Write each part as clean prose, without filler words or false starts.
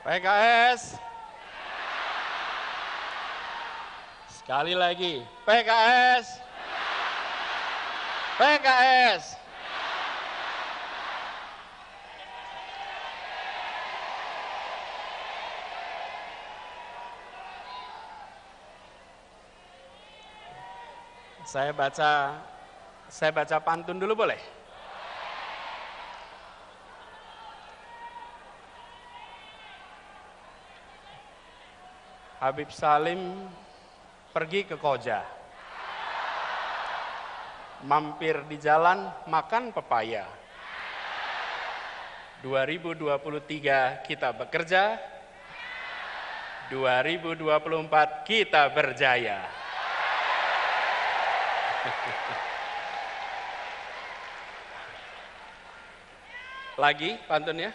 PKS. Sekali lagi, PKS. PKS. Saya baca pantun dulu boleh? Habib Salim pergi ke Koja, mampir di jalan makan pepaya. 2023 kita bekerja, 2024 kita berjaya. Lagi pantunnya?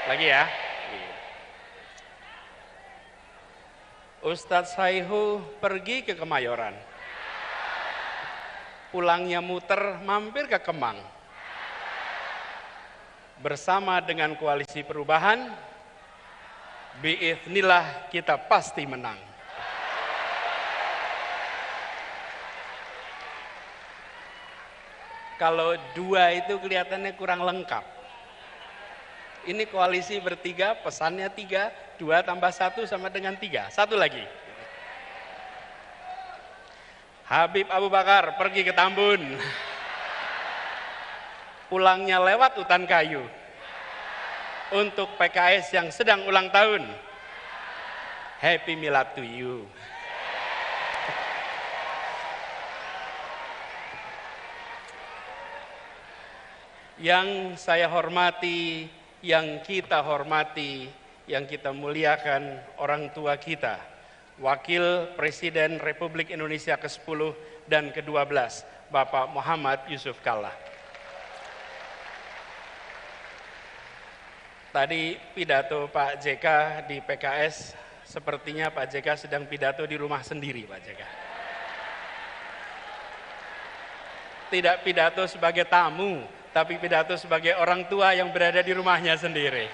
Lagi ya? Ustadz Saihu pergi ke Kemayoran. Pulangnya muter mampir ke Kemang. Bersama dengan koalisi perubahan, biiznillah kita pasti menang. Kalau dua itu kelihatannya kurang lengkap. Ini koalisi bertiga, pesannya 3, 2 tambah 1 sama dengan 3. Satu lagi. Habib Abu Bakar pergi ke Tambun. Pulangnya lewat hutan kayu. Untuk PKS yang sedang ulang tahun, Happy Milad to you. Yang saya hormati, yang kita hormati, yang kita muliakan orang tua kita, Wakil Presiden Republik Indonesia ke-10 dan ke-12, Bapak Muhammad Yusuf Kalla. Tadi pidato Pak JK di PKS, sepertinya Pak JK sedang pidato di rumah sendiri, Pak JK. Tidak pidato sebagai tamu, tapi pidato sebagai orang tua yang berada di rumahnya sendiri.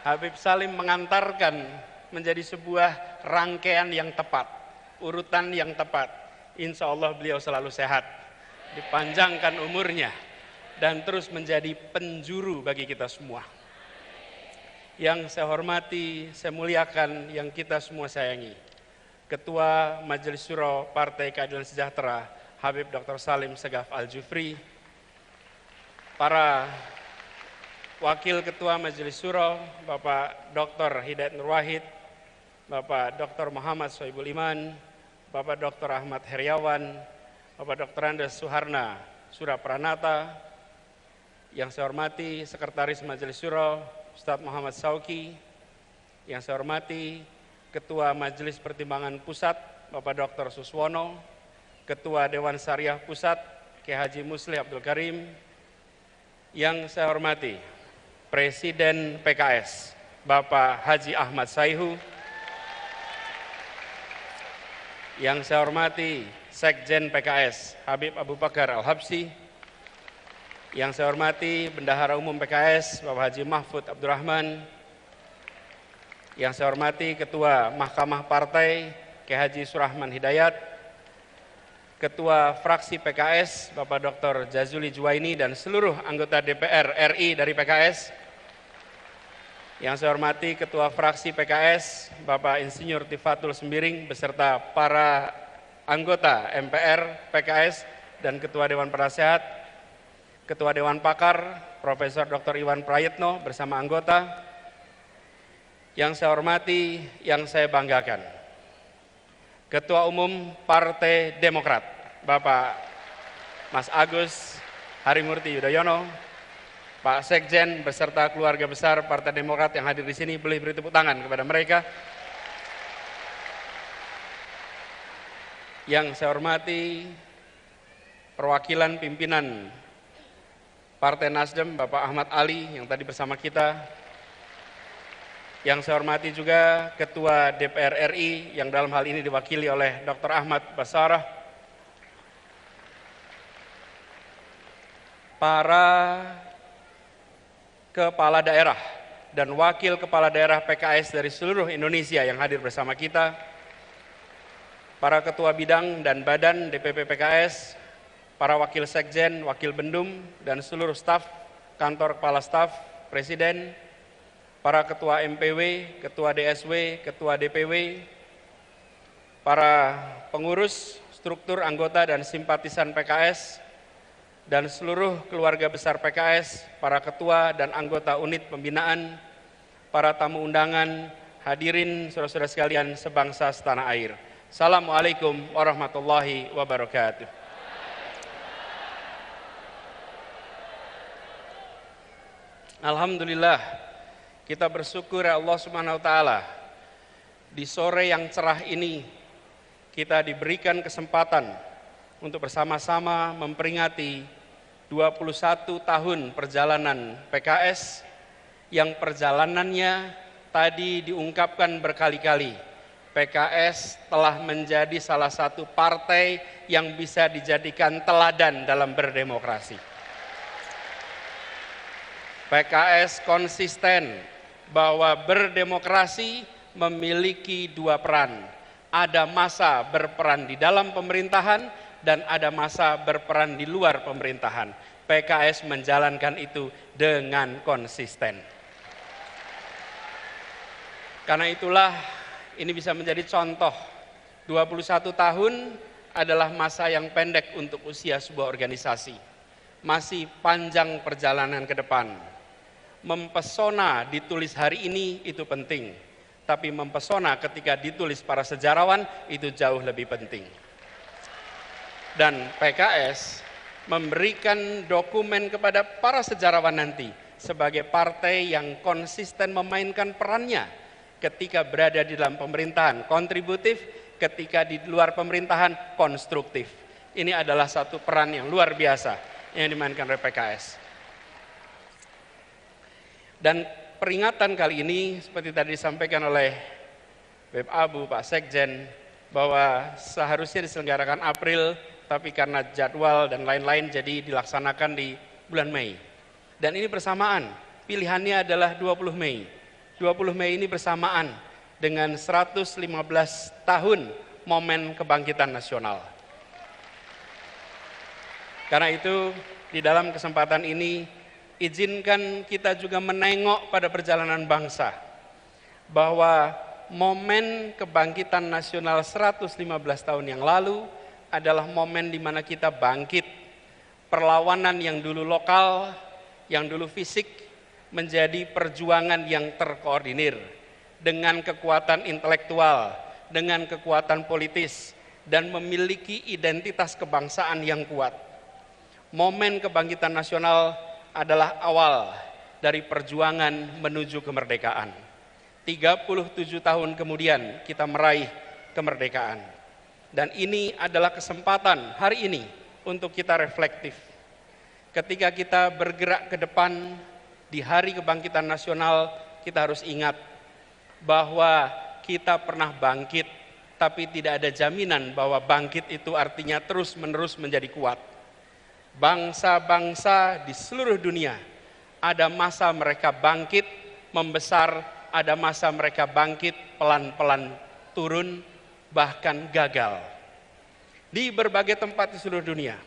Habib Salim mengantarkan menjadi sebuah rangkaian yang tepat, urutan yang tepat. Insya Allah beliau selalu sehat, dipanjangkan umurnya, dan terus menjadi penjuru bagi kita semua. Yang saya hormati, saya muliakan, yang kita semua sayangi, Ketua Majelis Syuro Partai Keadilan Sejahtera, Habib Dr. Salim Segaf Al-Jufri, para Wakil Ketua Majelis Syuro, Bapak Dr. Hidayat Nur Wahid, Bapak Dr. Muhammad Soebul Iman, Bapak Dr. Ahmad Heriawan, Bapak Dr. Andes Suharna Surapranata, yang saya hormati Sekretaris Majelis Syuro, Ustadz Muhammad Sauki, yang saya hormati Ketua Majelis Pertimbangan Pusat, Bapak Dr. Suswono, Ketua Dewan Syariah Pusat, Kiai Haji Muslih Abdul Karim, yang saya hormati Presiden PKS, Bapak Haji Ahmad Saihu, yang saya hormati Sekjen PKS, Habib Abu Bakar Al-Habsyi, yang saya hormati Bendahara Umum PKS, Bapak Haji Mahfud Abdurrahman, yang saya hormati Ketua Mahkamah Partai, Kiai Haji Surahman Hidayat, Ketua Fraksi PKS, Bapak Dr. Jazuli Juwaini, dan seluruh anggota DPR RI dari PKS. Yang saya hormati Ketua Fraksi PKS, Bapak Insinyur Tifatul Sembiring, beserta para anggota MPR PKS dan Ketua Dewan Penasehat, Ketua Dewan Pakar, Profesor Dr. Iwan Prayitno bersama anggota. Yang saya hormati, yang saya banggakan, Ketua Umum Partai Demokrat, Bapak Mas Agus Harimurti Yudhoyono, Pak Sekjen beserta keluarga besar Partai Demokrat yang hadir di sini, boleh beri tepuk tangan kepada mereka. Yang saya hormati, perwakilan pimpinan Partai Nasdem, Bapak Ahmad Ali yang tadi bersama kita. Yang saya hormati juga Ketua DPR RI yang dalam hal ini diwakili oleh Dr. Ahmad Basarah, para kepala daerah dan wakil kepala daerah PKS dari seluruh Indonesia yang hadir bersama kita, para ketua bidang dan badan DPP PKS, para wakil sekjen, wakil bendum, dan seluruh staf kantor kepala staf Presiden, para ketua MPW, ketua DSW, ketua DPW, para pengurus, struktur anggota dan simpatisan PKS, dan seluruh keluarga besar PKS, para ketua dan anggota unit pembinaan, para tamu undangan, hadirin saudara-saudara sekalian sebangsa setanah air. Assalamualaikum warahmatullahi wabarakatuh. Alhamdulillah, kita bersyukur Allah Subhanahu wa Ta'ala, di sore yang cerah ini kita diberikan kesempatan untuk bersama-sama memperingati 21 tahun perjalanan PKS yang perjalanannya tadi diungkapkan berkali-kali. PKS telah menjadi salah satu partai yang bisa dijadikan teladan dalam berdemokrasi. PKS konsisten bahwa berdemokrasi memiliki dua peran. Ada masa berperan di dalam pemerintahan dan ada masa berperan di luar pemerintahan. PKS menjalankan itu dengan konsisten. Karena itulah ini bisa menjadi contoh. 21 tahun adalah masa yang pendek untuk usia sebuah organisasi. Masih panjang perjalanan ke depan. Mempesona ditulis hari ini itu penting, tapi mempesona ketika ditulis para sejarawan itu jauh lebih penting. Dan PKS memberikan dokumen kepada para sejarawan nanti sebagai partai yang konsisten memainkan perannya ketika berada di dalam pemerintahan, kontributif, ketika di luar pemerintahan, konstruktif. Ini adalah satu peran yang luar biasa yang dimainkan oleh PKS. Dan peringatan kali ini seperti tadi disampaikan oleh Beb Abu, Pak Sekjen, bahwa seharusnya diselenggarakan April, tapi karena jadwal dan lain-lain jadi dilaksanakan di bulan Mei. Dan ini bersamaan, pilihannya adalah 20 Mei. 20 Mei ini bersamaan dengan 115 tahun momen kebangkitan nasional. Karena itu di dalam kesempatan ini izinkan kita juga menengok pada perjalanan bangsa, bahwa momen kebangkitan nasional 115 tahun yang lalu adalah momen di mana kita bangkit. Perlawanan yang dulu lokal, yang dulu fisik, menjadi perjuangan yang terkoordinir dengan kekuatan intelektual, dengan kekuatan politis, dan memiliki identitas kebangsaan yang kuat. Momen kebangkitan nasional adalah awal dari perjuangan menuju kemerdekaan. 37 tahun kemudian kita meraih kemerdekaan. Dan ini adalah kesempatan hari ini untuk kita reflektif. Ketika kita bergerak ke depan di hari kebangkitan nasional, kita harus ingat bahwa kita pernah bangkit, tapi tidak ada jaminan bahwa bangkit itu artinya terus-menerus menjadi kuat. Bangsa-bangsa di seluruh dunia ada masa mereka bangkit membesar, ada masa mereka bangkit pelan-pelan turun, bahkan gagal di berbagai tempat di seluruh dunia.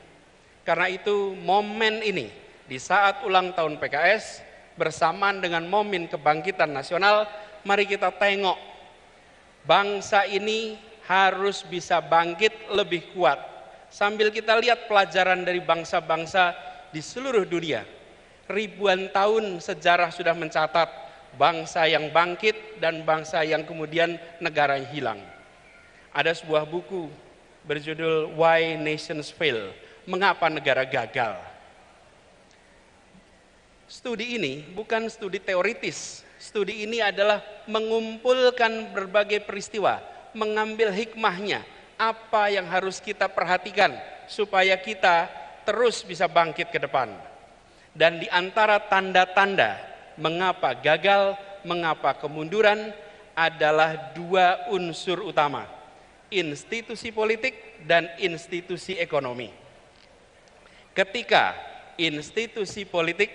Karena itu momen ini di saat ulang tahun PKS bersamaan dengan momen kebangkitan nasional, mari kita tengok bangsa ini harus bisa bangkit lebih kuat. Sambil kita lihat pelajaran dari bangsa-bangsa di seluruh dunia. Ribuan tahun sejarah sudah mencatat bangsa yang bangkit dan bangsa yang kemudian negaranya hilang. Ada sebuah buku berjudul Why Nations Fail, Mengapa Negara Gagal. Studi ini bukan studi teoritis. Studi ini adalah mengumpulkan berbagai peristiwa, mengambil hikmahnya, apa yang harus kita perhatikan supaya kita terus bisa bangkit ke depan. Dan di antara tanda-tanda mengapa gagal, mengapa kemunduran adalah dua unsur utama, institusi politik dan institusi ekonomi. Ketika institusi politik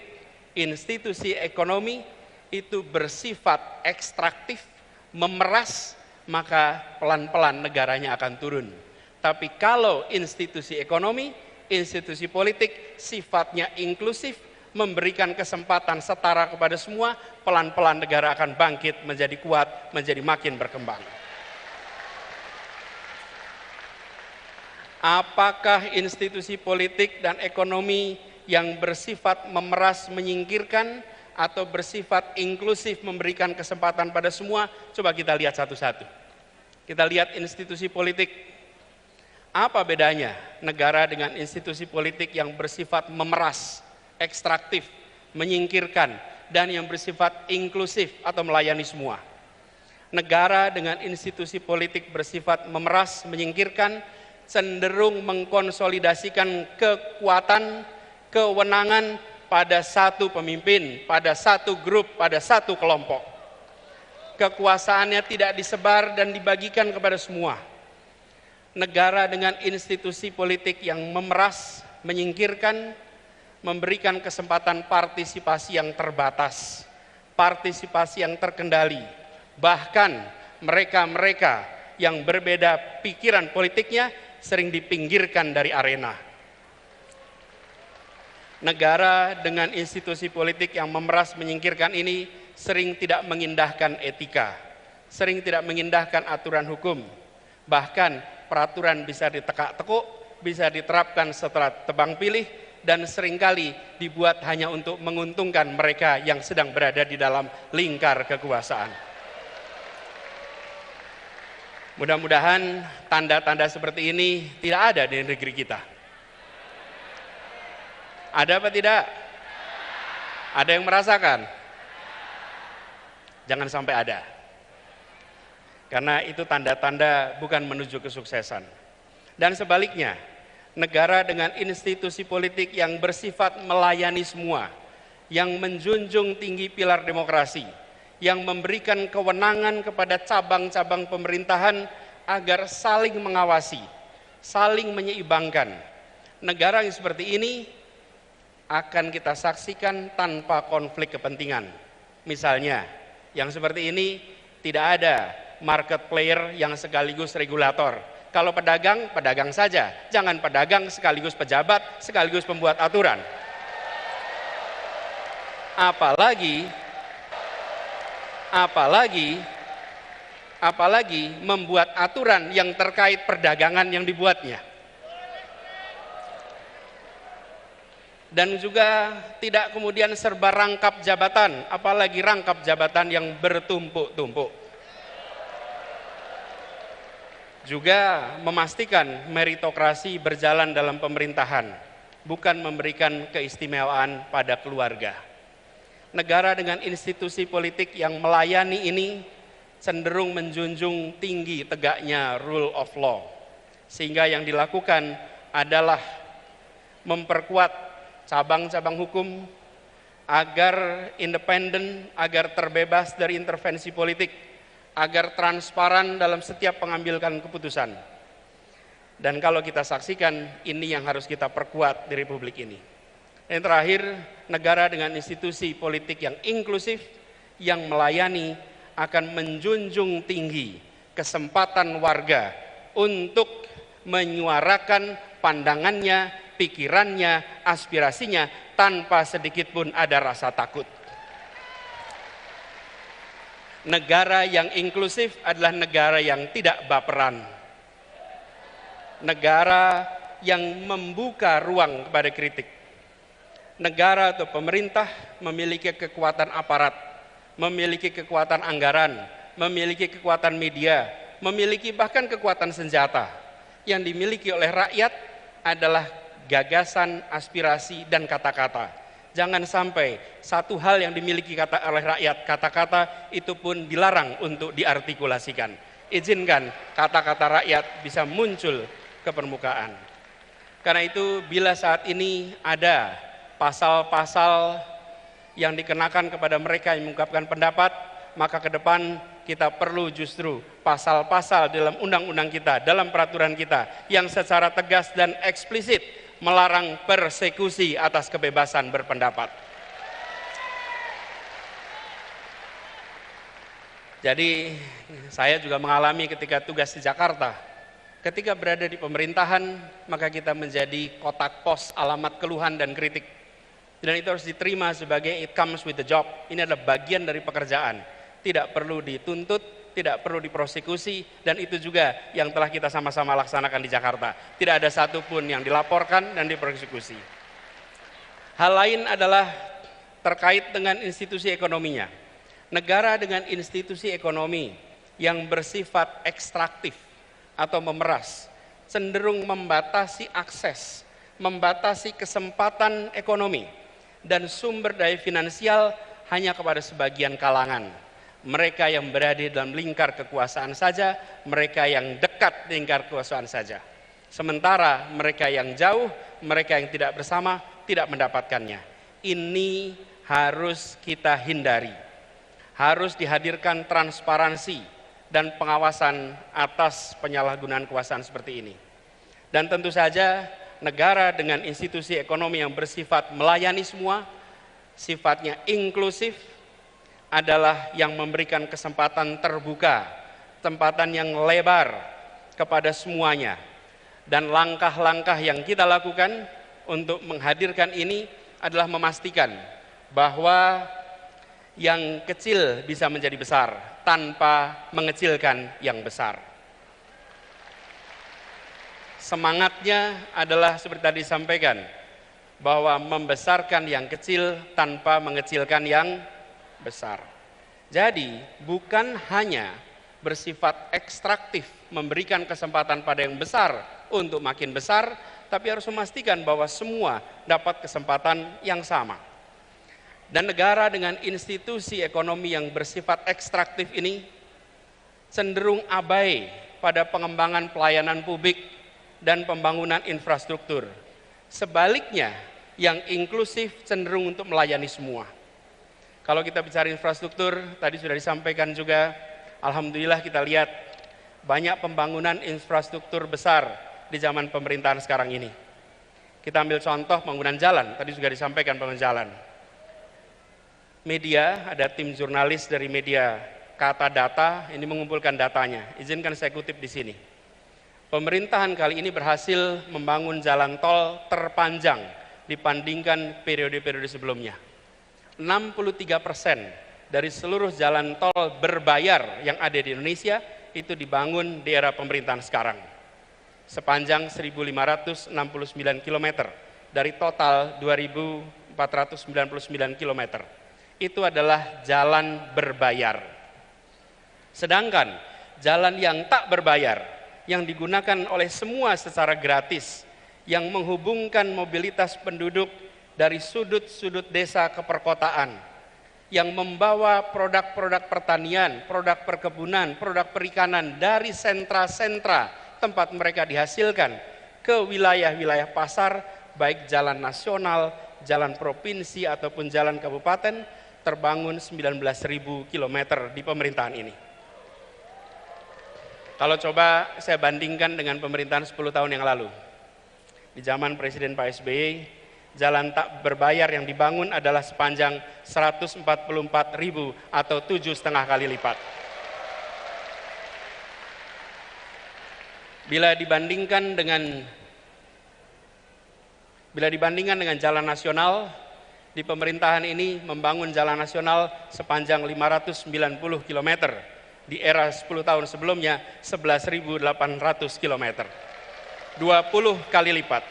institusi ekonomi itu bersifat ekstraktif, memeras, maka pelan-pelan negaranya akan turun. Tapi kalau institusi ekonomi, institusi politik sifatnya inklusif, memberikan kesempatan setara kepada semua, pelan-pelan negara akan bangkit menjadi kuat, menjadi makin berkembang. Apakah institusi politik dan ekonomi yang bersifat memeras menyingkirkan atau bersifat inklusif memberikan kesempatan pada semua? Coba kita lihat satu-satu. Kita lihat institusi politik. Apa bedanya negara dengan institusi politik yang bersifat memeras, ekstraktif, menyingkirkan, dan yang bersifat inklusif atau melayani semua? Negara dengan institusi politik bersifat memeras, menyingkirkan, cenderung mengkonsolidasikan kekuatan, kewenangan pada satu pemimpin, pada satu grup, pada satu kelompok. Kekuasaannya tidak disebar dan dibagikan kepada semua. Negara dengan institusi politik yang memeras, menyingkirkan, memberikan kesempatan partisipasi yang terbatas, partisipasi yang terkendali. Bahkan mereka-mereka yang berbeda pikiran politiknya sering dipinggirkan dari arena. Negara dengan institusi politik yang memeras menyingkirkan ini sering tidak mengindahkan etika, sering tidak mengindahkan aturan hukum. Bahkan peraturan bisa ditekak-tekuk, bisa diterapkan setelah tebang pilih, dan seringkali dibuat hanya untuk menguntungkan mereka yang sedang berada di dalam lingkar kekuasaan. Mudah-mudahan tanda-tanda seperti ini tidak ada di negeri kita. Ada apa tidak? Ada yang merasakan? Jangan sampai ada. Karena itu tanda-tanda bukan menuju kesuksesan. Dan sebaliknya, negara dengan institusi politik yang bersifat melayani semua, yang menjunjung tinggi pilar demokrasi, yang memberikan kewenangan kepada cabang-cabang pemerintahan agar saling mengawasi, saling menyeimbangkan. Negara yang seperti ini akan kita saksikan tanpa konflik kepentingan. Misalnya, yang seperti ini tidak ada market player yang sekaligus regulator. Kalau pedagang, pedagang saja. Jangan pedagang sekaligus pejabat, sekaligus pembuat aturan. Apalagi membuat aturan yang terkait perdagangan yang dibuatnya. Dan juga tidak kemudian serba rangkap jabatan, apalagi rangkap jabatan yang bertumpuk-tumpuk. Juga memastikan meritokrasi berjalan dalam pemerintahan, bukan memberikan keistimewaan pada keluarga. Negara dengan institusi politik yang melayani ini cenderung menjunjung tinggi tegaknya rule of law. Sehingga yang dilakukan adalah memperkuat cabang-cabang hukum agar independen, agar terbebas dari intervensi politik, agar transparan dalam setiap pengambilan keputusan. Dan kalau kita saksikan, ini yang harus kita perkuat di Republik ini. Yang terakhir, negara dengan institusi politik yang inklusif, yang melayani, akan menjunjung tinggi kesempatan warga untuk menyuarakan pandangannya, pikirannya, aspirasinya, tanpa sedikit pun ada rasa takut. Negara yang inklusif adalah negara yang tidak baperan. Negara yang membuka ruang kepada kritik. Negara atau pemerintah memiliki kekuatan aparat, memiliki kekuatan anggaran, memiliki kekuatan media, memiliki bahkan kekuatan senjata. Yang dimiliki oleh rakyat adalah gagasan, aspirasi, dan kata-kata. Jangan sampai satu hal yang dimiliki oleh rakyat, kata-kata, itu pun dilarang untuk diartikulasikan. Izinkan kata-kata rakyat bisa muncul ke permukaan. Karena itu bila saat ini ada pasal-pasal yang dikenakan kepada mereka yang mengungkapkan pendapat, maka ke depan kita perlu justru pasal-pasal dalam undang-undang kita, dalam peraturan kita yang secara tegas dan eksplisit melarang persekusi atas kebebasan berpendapat. Jadi saya juga mengalami ketika tugas di Jakarta. Ketika berada di pemerintahan, maka kita menjadi kotak pos alamat keluhan dan kritik. Dan itu harus diterima sebagai it comes with the job. Ini adalah bagian dari pekerjaan. Tidak perlu dituntut, tidak perlu diprosekusi, dan itu juga yang telah kita sama-sama laksanakan di Jakarta. Tidak ada satupun yang dilaporkan dan diprosekusi. Hal lain adalah terkait dengan institusi ekonominya. Negara dengan institusi ekonomi yang bersifat ekstraktif atau memeras, cenderung membatasi akses, membatasi kesempatan ekonomi dan sumber daya finansial hanya kepada sebagian kalangan. Mereka yang berada dalam lingkar kekuasaan saja, mereka yang dekat lingkar kekuasaan saja. Sementara mereka yang jauh, mereka yang tidak bersama, tidak mendapatkannya. Ini harus kita hindari. Harus dihadirkan transparansi dan pengawasan atas penyalahgunaan kekuasaan seperti ini. Dan tentu saja negara dengan institusi ekonomi yang bersifat melayani semua, sifatnya inklusif, adalah yang memberikan kesempatan terbuka, kesempatan yang lebar kepada semuanya. Dan langkah-langkah yang kita lakukan untuk menghadirkan ini adalah memastikan bahwa yang kecil bisa menjadi besar tanpa mengecilkan yang besar. Semangatnya adalah seperti tadi disampaikan, bahwa membesarkan yang kecil tanpa mengecilkan yang besar. Jadi bukan hanya bersifat ekstraktif, memberikan kesempatan pada yang besar untuk makin besar, tapi harus memastikan bahwa semua dapat kesempatan yang sama. Dan negara dengan institusi ekonomi yang bersifat ekstraktif ini cenderung abai pada pengembangan pelayanan publik dan pembangunan infrastruktur. Sebaliknya, yang inklusif cenderung untuk melayani semua. Kalau kita bicara infrastruktur, tadi sudah disampaikan juga, alhamdulillah kita lihat banyak pembangunan infrastruktur besar di zaman pemerintahan sekarang ini. Kita ambil contoh pembangunan jalan, tadi juga disampaikan pembangunan jalan. Media, ada tim jurnalis dari media Kata Data, ini mengumpulkan datanya. Izinkan saya kutip di sini. Pemerintahan kali ini berhasil membangun jalan tol terpanjang dibandingkan periode-periode sebelumnya. 63% dari seluruh jalan tol berbayar yang ada di Indonesia itu dibangun di era pemerintahan sekarang. Sepanjang 1.569 km dari total 2.499 km. Itu adalah jalan berbayar. Sedangkan jalan yang tak berbayar, yang digunakan oleh semua secara gratis, yang menghubungkan mobilitas penduduk dari sudut-sudut desa ke perkotaan, yang membawa produk-produk pertanian, produk perkebunan, produk perikanan dari sentra-sentra tempat mereka dihasilkan ke wilayah-wilayah pasar, baik jalan nasional, jalan provinsi ataupun jalan kabupaten, terbangun 19.000 km di pemerintahan ini. Kalau coba saya bandingkan dengan pemerintahan 10 tahun yang lalu. Di zaman Presiden Pak SBY, jalan tak berbayar yang dibangun adalah sepanjang 144.000 atau 7,5 kali lipat. Bila dibandingkan dengan jalan nasional, di pemerintahan ini membangun jalan nasional sepanjang 590 km. Di era 10 tahun sebelumnya 11.800 km. 20 kali lipat.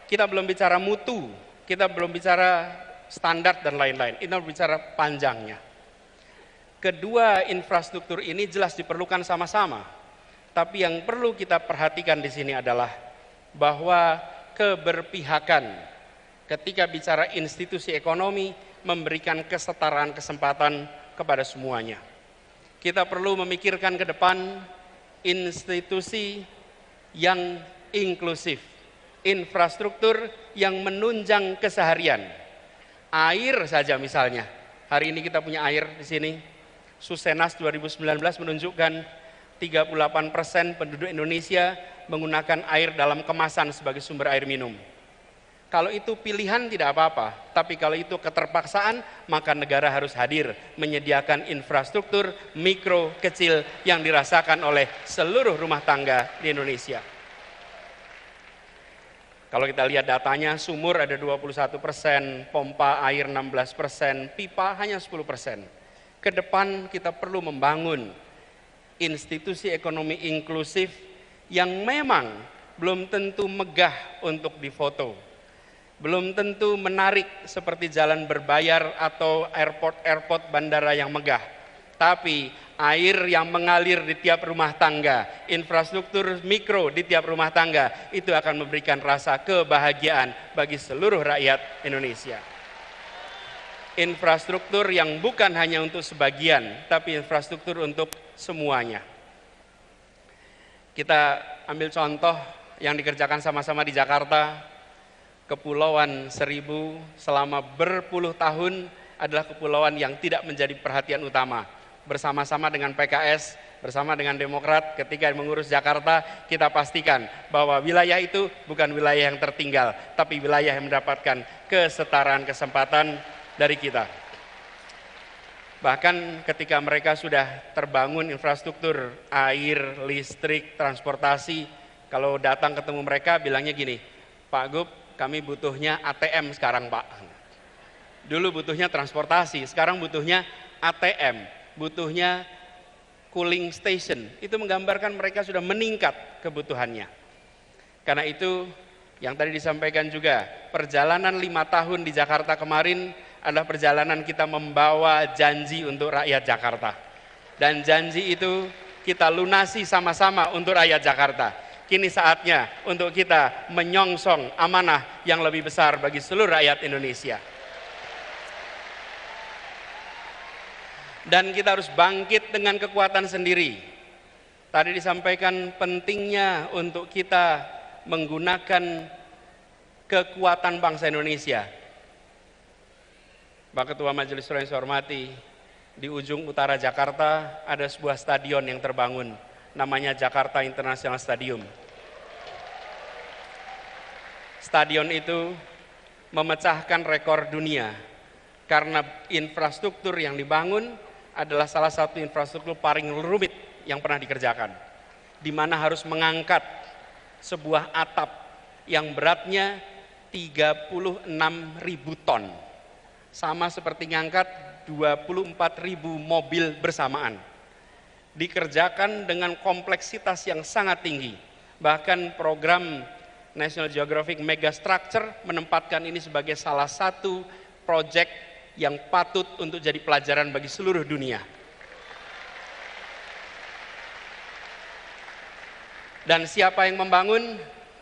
Kita belum bicara mutu, kita belum bicara standar dan lain-lain. Kita bicara panjangnya. Kedua infrastruktur ini jelas diperlukan sama-sama. Tapi yang perlu kita perhatikan di sini adalah bahwa keberpihakan ketika bicara institusi ekonomi memberikan kesetaraan kesempatan kepada semuanya. Kita perlu memikirkan ke depan institusi yang inklusif, infrastruktur yang menunjang keseharian. Air saja misalnya, hari ini kita punya air di sini. Susenas 2019 menunjukkan 38% penduduk Indonesia menggunakan air dalam kemasan sebagai sumber air minum. Kalau itu pilihan tidak apa-apa, tapi kalau itu keterpaksaan, maka negara harus hadir menyediakan infrastruktur mikro kecil yang dirasakan oleh seluruh rumah tangga di Indonesia. Kalau kita lihat datanya, sumur ada 21%, pompa air 16%, pipa hanya 10%. Ke depan kita perlu membangun institusi ekonomi inklusif yang memang belum tentu megah untuk difoto, belum tentu menarik seperti jalan berbayar atau airport bandara yang megah, tapi air yang mengalir di tiap rumah tangga, infrastruktur mikro di tiap rumah tangga, itu akan memberikan rasa kebahagiaan bagi seluruh rakyat Indonesia. Infrastruktur yang bukan hanya untuk sebagian, tapi infrastruktur untuk semuanya. Kita ambil contoh yang dikerjakan sama-sama di Jakarta. Kepulauan Seribu selama berpuluh tahun adalah kepulauan yang tidak menjadi perhatian utama. Bersama-sama dengan PKS, bersama dengan Demokrat, ketika mengurus Jakarta, kita pastikan bahwa wilayah itu bukan wilayah yang tertinggal, tapi wilayah yang mendapatkan kesetaraan kesempatan dari kita. Bahkan ketika mereka sudah terbangun infrastruktur air, listrik, transportasi, kalau datang ketemu mereka bilangnya gini, Pak Gub, kami butuhnya ATM sekarang Pak. Dulu butuhnya transportasi, sekarang butuhnya ATM, butuhnya cooling station. Itu menggambarkan mereka sudah meningkat kebutuhannya. Karena itu yang tadi disampaikan juga, perjalanan 5 tahun di Jakarta kemarin adalah perjalanan kita membawa janji untuk rakyat Jakarta. Dan janji itu kita lunasi sama-sama untuk rakyat Jakarta. Kini saatnya untuk kita menyongsong amanah yang lebih besar bagi seluruh rakyat Indonesia. Dan kita harus bangkit dengan kekuatan sendiri. Tadi disampaikan pentingnya untuk kita menggunakan kekuatan bangsa Indonesia. Pak Ketua Majelis Suro yang saya hormati, di ujung utara Jakarta ada sebuah stadion yang terbangun, namanya Jakarta International Stadium. Stadion itu memecahkan rekor dunia karena infrastruktur yang dibangun adalah salah satu infrastruktur paling rumit yang pernah dikerjakan, di mana harus mengangkat sebuah atap yang beratnya 36.000 ton, sama seperti ngangkat 24.000 mobil bersamaan. Dikerjakan dengan kompleksitas yang sangat tinggi. Bahkan program National Geographic Megastructure menempatkan ini sebagai salah satu proyek yang patut untuk jadi pelajaran bagi seluruh dunia. Dan siapa yang membangun?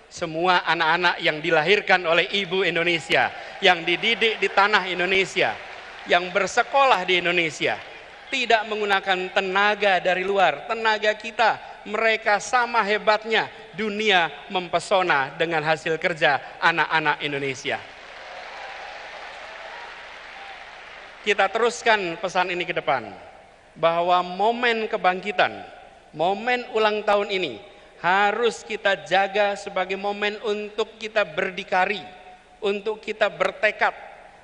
Semua anak-anak yang dilahirkan oleh ibu Indonesia, yang dididik di tanah Indonesia, yang bersekolah di Indonesia, tidak menggunakan tenaga dari luar, tenaga kita. Mereka sama hebatnya, dunia mempesona dengan hasil kerja anak-anak Indonesia. Kita teruskan pesan ini ke depan, bahwa momen kebangkitan, momen ulang tahun ini harus kita jaga sebagai momen untuk kita berdikari, untuk kita bertekad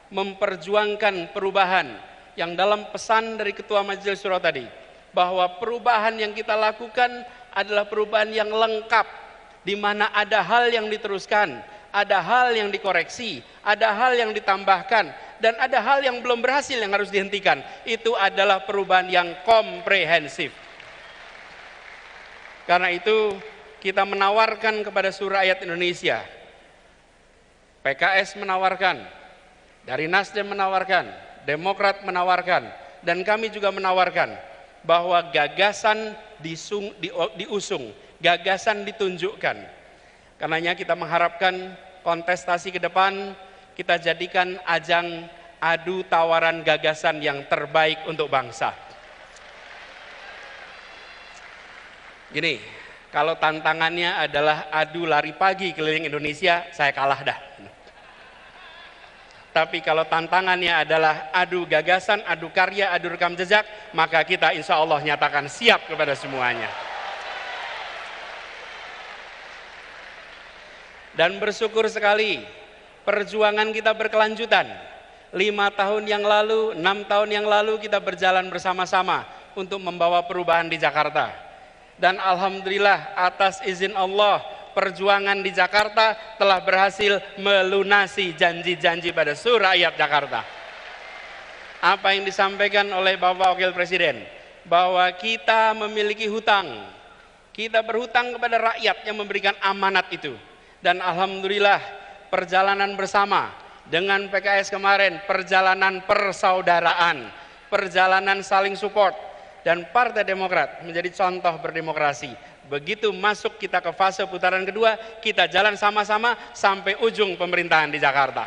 memperjuangkan perubahan yang dalam pesan dari Ketua Majelis Suro tadi, bahwa perubahan yang kita lakukan adalah perubahan yang lengkap, di mana ada hal yang diteruskan, ada hal yang dikoreksi, ada hal yang ditambahkan, dan ada hal yang belum berhasil yang harus dihentikan. Itu adalah perubahan yang komprehensif. Karena itu kita menawarkan kepada seluruh rakyat Indonesia, PKS menawarkan, dari Nasdem menawarkan, Demokrat menawarkan, dan kami juga menawarkan bahwa gagasan diusung, gagasan ditunjukkan. Karenanya kita mengharapkan kontestasi ke depan kita jadikan ajang adu tawaran gagasan yang terbaik untuk bangsa. Gini, kalau tantangannya adalah adu lari pagi keliling Indonesia, saya kalah dah. Tapi kalau tantangannya adalah adu gagasan, adu karya, adu rekam jejak, maka kita insya Allah nyatakan siap kepada semuanya. Dan bersyukur sekali Perjuangan kita berkelanjutan. 5 tahun yang lalu, 6 tahun yang lalu kita berjalan bersama-sama untuk membawa perubahan di Jakarta. Dan alhamdulillah atas izin Allah, perjuangan di Jakarta telah berhasil melunasi janji-janji pada seluruh rakyat Jakarta. Apa yang disampaikan oleh Bapak Wakil Presiden, bahwa kita memiliki hutang. Kita berhutang kepada rakyat yang memberikan amanat itu. Dan alhamdulillah perjalanan bersama dengan PKS kemarin, perjalanan persaudaraan, perjalanan saling support, dan Partai Demokrat menjadi contoh berdemokrasi. Begitu masuk kita ke fase putaran kedua, kita jalan sama-sama sampai ujung pemerintahan di Jakarta.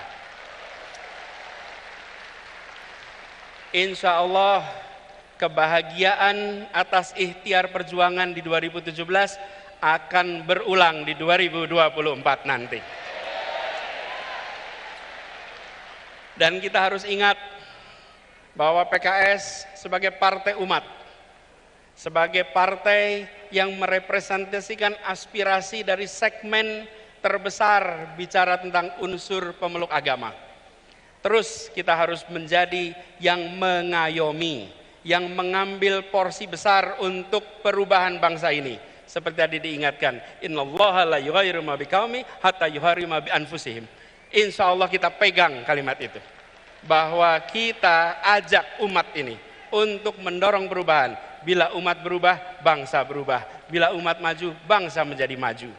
Insya Allah kebahagiaan atas ikhtiar perjuangan di 2017 akan berulang di 2024 nanti. Dan kita harus ingat bahwa PKS sebagai partai umat, sebagai partai yang merepresentasikan aspirasi dari segmen terbesar bicara tentang unsur pemeluk agama. Terus kita harus menjadi yang mengayomi, yang mengambil porsi besar untuk perubahan bangsa ini. Seperti tadi diingatkan, innallaha la yughayyiru ma biqaumin hatta yughayyiru ma bi anfusihim. Insya Allah kita pegang kalimat itu, bahwa kita ajak umat ini untuk mendorong perubahan. Bila umat berubah, bangsa berubah. Bila umat maju, bangsa menjadi maju.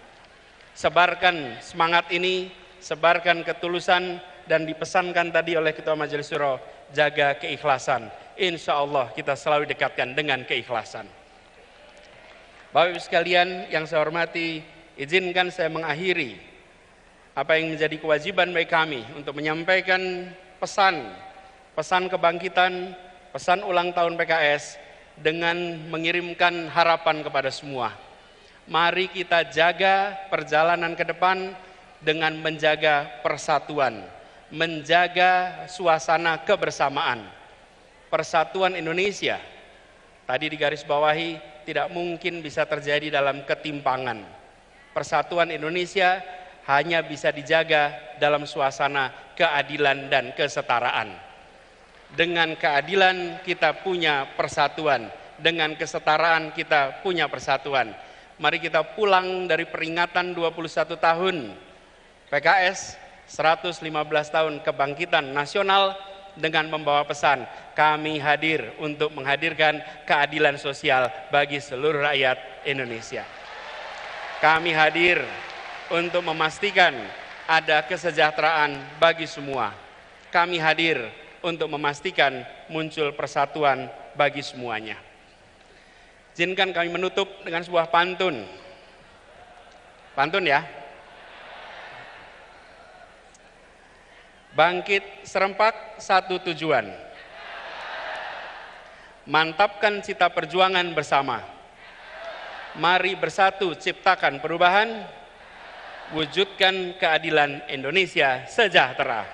Sebarkan semangat ini, sebarkan ketulusan, dan dipesankan tadi oleh Ketua Majelis Syuro, jaga keikhlasan. Insya Allah kita selalu dekatkan dengan keikhlasan. Bapak Ibu sekalian yang saya hormati, izinkan saya mengakhiri apa yang menjadi kewajiban bagi kami untuk menyampaikan pesan kebangkitan, pesan ulang tahun PKS dengan mengirimkan harapan kepada semua. Mari kita jaga perjalanan ke depan dengan menjaga persatuan, menjaga suasana kebersamaan. Persatuan Indonesia, tadi digarisbawahi, tidak mungkin bisa terjadi dalam ketimpangan. Persatuan Indonesia hanya bisa dijaga dalam suasana keadilan dan kesetaraan. Dengan keadilan kita punya persatuan, dengan kesetaraan kita punya persatuan. Mari kita pulang dari peringatan 21 tahun PKS, 115 tahun kebangkitan nasional dengan membawa pesan, kami hadir untuk menghadirkan keadilan sosial bagi seluruh rakyat Indonesia. Kami hadir untuk memastikan ada kesejahteraan bagi semua. Kami hadir untuk memastikan muncul persatuan bagi semuanya. Izinkan kami menutup dengan sebuah pantun. Pantun ya. Bangkit serempak satu tujuan. Mantapkan cita perjuangan bersama. Mari bersatu ciptakan perubahan. Wujudkan keadilan Indonesia sejahtera.